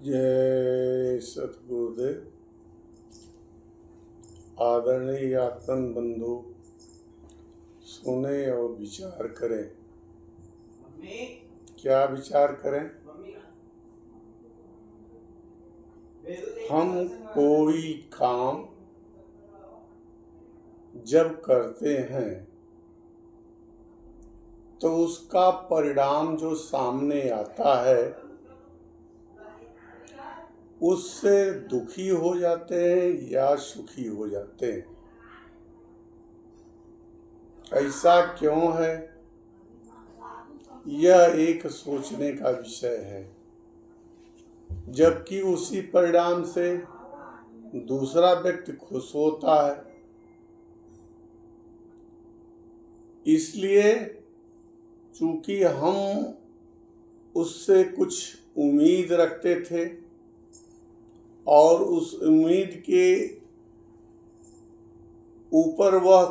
जय सतगुरुदेव। आदरणीय आत्मन बंधु सुने और विचार करें। क्या विचार करें? हम कोई काम जब करते हैं तो उसका परिणाम जो सामने आता है उससे दुखी हो जाते हैं या सुखी हो जाते हैं। ऐसा क्यों है? यह एक सोचने का विषय है। जबकि उसी परिणाम से दूसरा व्यक्ति खुश होता है। इसलिए चूंकि हम उससे कुछ उम्मीद रखते थे और उस उम्मीद के ऊपर वह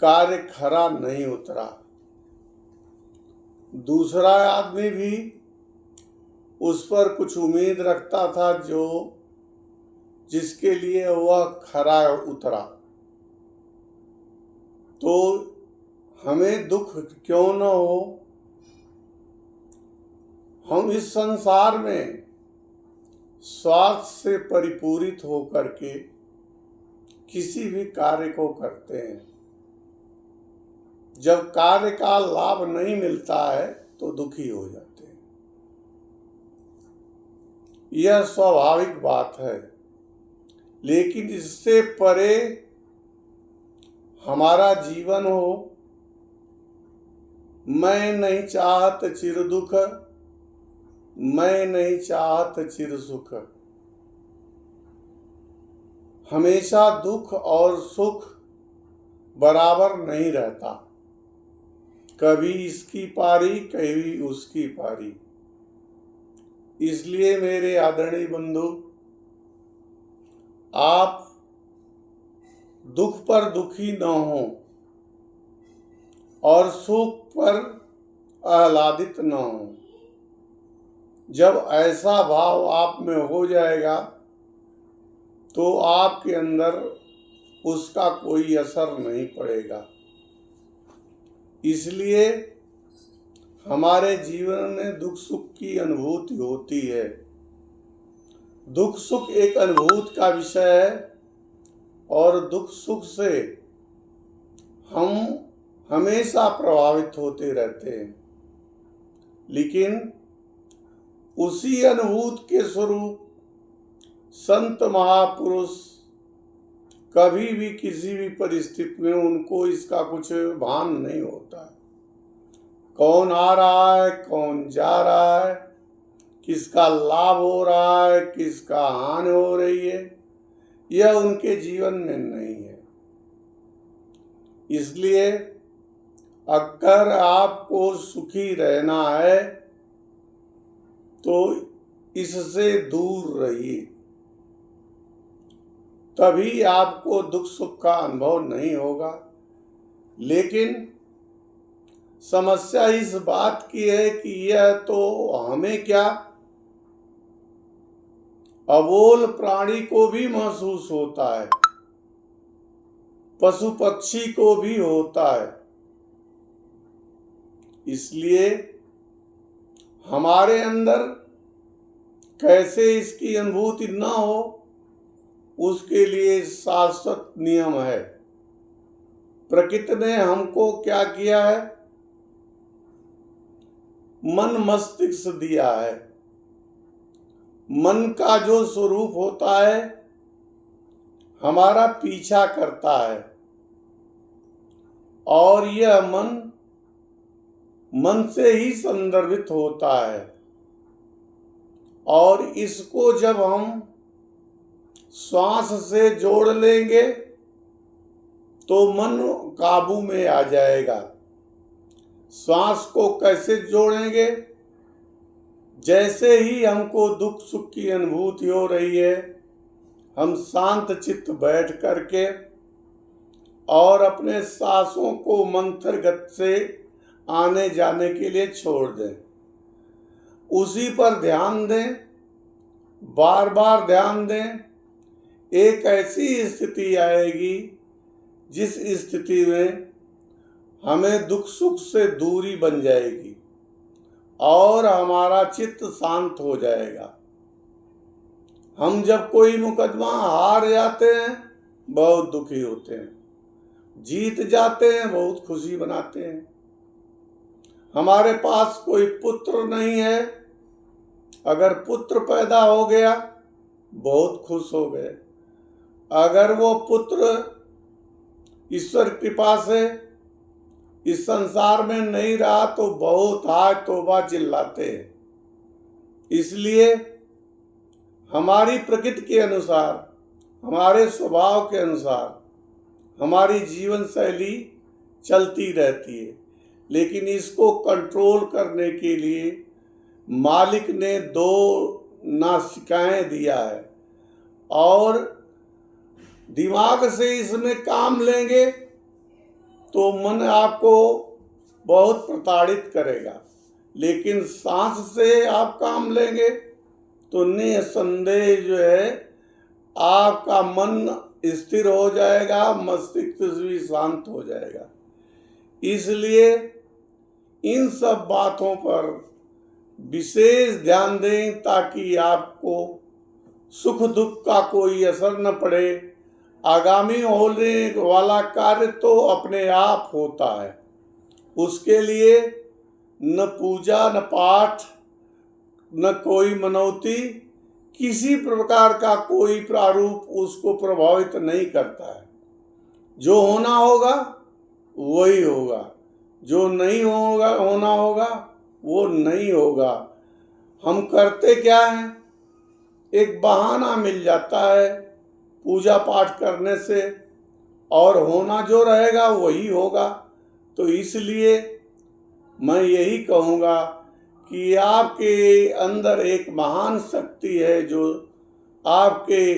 कार्य खरा नहीं उतरा, दूसरा आदमी भी उस पर कुछ उम्मीद रखता था जिसके लिए वह खरा उतरा, तो हमें दुख क्यों न हो। हम इस संसार में स्वार्थ से परिपूरित होकर के किसी भी कार्य को करते हैं। जब कार्य का लाभ नहीं मिलता है तो दुखी हो जाते हैं। यह स्वाभाविक बात है। लेकिन इससे परे हमारा जीवन हो। मैं नहीं चाहत चिर दुख, मैं नहीं चाहत चिर सुख। हमेशा दुख और सुख बराबर नहीं रहता। कभी इसकी पारी, कभी उसकी पारी। इसलिए मेरे आदरणीय बंधु, आप दुख पर दुखी न हो और सुख पर आह्लादित न हो। जब ऐसा भाव आप में हो जाएगा तो आपके अंदर उसका कोई असर नहीं पड़ेगा। इसलिए हमारे जीवन में दुख सुख की अनुभूति होती है। दुख सुख एक अनुभूति का विषय है और दुख सुख से हम हमेशा प्रभावित होते रहते हैं। लेकिन उसी अनुभूति के स्वरूप संत महापुरुष कभी भी किसी भी परिस्थिति में उनको इसका कुछ भान नहीं होता। कौन आ रहा है, कौन जा रहा है, किसका लाभ हो रहा है, किसका हानि हो रही है, यह उनके जीवन में नहीं है। इसलिए अगर आपको सुखी रहना है तो इससे दूर रहिए, तभी आपको दुख सुख का अनुभव नहीं होगा। लेकिन समस्या इस बात की है कि यह तो हमें क्या, अबोल प्राणी को भी महसूस होता है, पशु पक्षी को भी होता है। इसलिए हमारे अंदर कैसे इसकी अनुभूति न हो, उसके लिए शाश्वत नियम है। प्रकृति ने हमको क्या किया है? मन मस्तिष्क दिया है। मन का जो स्वरूप होता है हमारा पीछा करता है और यह मन से ही संदर्भित होता है। और इसको जब हम श्वास से जोड़ लेंगे तो मन काबू में आ जाएगा। श्वास को कैसे जोड़ेंगे? जैसे ही हमको दुख सुख की अनुभूति हो रही है, हम शांत चित्त बैठ करके और अपने सांसों को मंथर गति से आने जाने के लिए छोड़ दें उसी पर ध्यान दें, बार बार ध्यान दें। एक ऐसी स्थिति आएगी जिस स्थिति में हमें दुख सुख से दूरी बन जाएगी और हमारा चित्त शांत हो जाएगा। हम जब कोई मुकदमा हार जाते हैं बहुत दुखी होते हैं, जीत जाते हैं बहुत खुशी बनाते हैं। हमारे पास कोई पुत्र नहीं है, अगर पुत्र पैदा हो गया बहुत खुश हो गए। अगर वो पुत्र ईश्वर कृपा से इस संसार में नहीं रहा तो बहुत हाय तौबा चिल्लाते हैं। इसलिए हमारी प्रकृति के अनुसार, हमारे स्वभाव के अनुसार हमारी जीवन शैली चलती रहती है, लेकिन इसको कंट्रोल करने के लिए मालिक ने 2 नासिकाएं दिया है और दिमाग से इसमें काम लेंगे तो मन आपको बहुत प्रताड़ित करेगा, लेकिन सांस से आप काम लेंगे तो निसंदेह जो है आपका मन स्थिर हो जाएगा, मस्तिष्क भी शांत हो जाएगा। इसलिए इन सब बातों पर विशेष ध्यान दें ताकि आपको सुख दुख का कोई असर न पड़े। आगामी होने वाला कार्य तो अपने आप होता है, उसके लिए न पूजा न पाठ न कोई मनौती, किसी प्रकार का कोई प्रारूप उसको प्रभावित नहीं करता है। जो होना होगा वही होगा, जो नहीं होना होगा वो नहीं होगा। हम करते क्या हैं, एक बहाना मिल जाता है पूजा पाठ करने से और होना जो रहेगा वही होगा। तो इसलिए मैं यही कहूँगा कि आपके अंदर एक महान शक्ति है जो आपके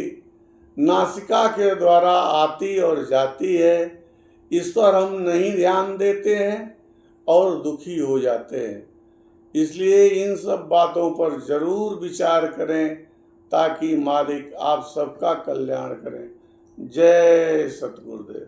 नासिका के द्वारा आती और जाती है। इस पर हम नहीं ध्यान देते हैं और दुखी हो जाते हैं। इसलिए इन सब बातों पर जरूर विचार करें ताकि मालिक आप सबका कल्याण करें। जय सतगुरुदेव।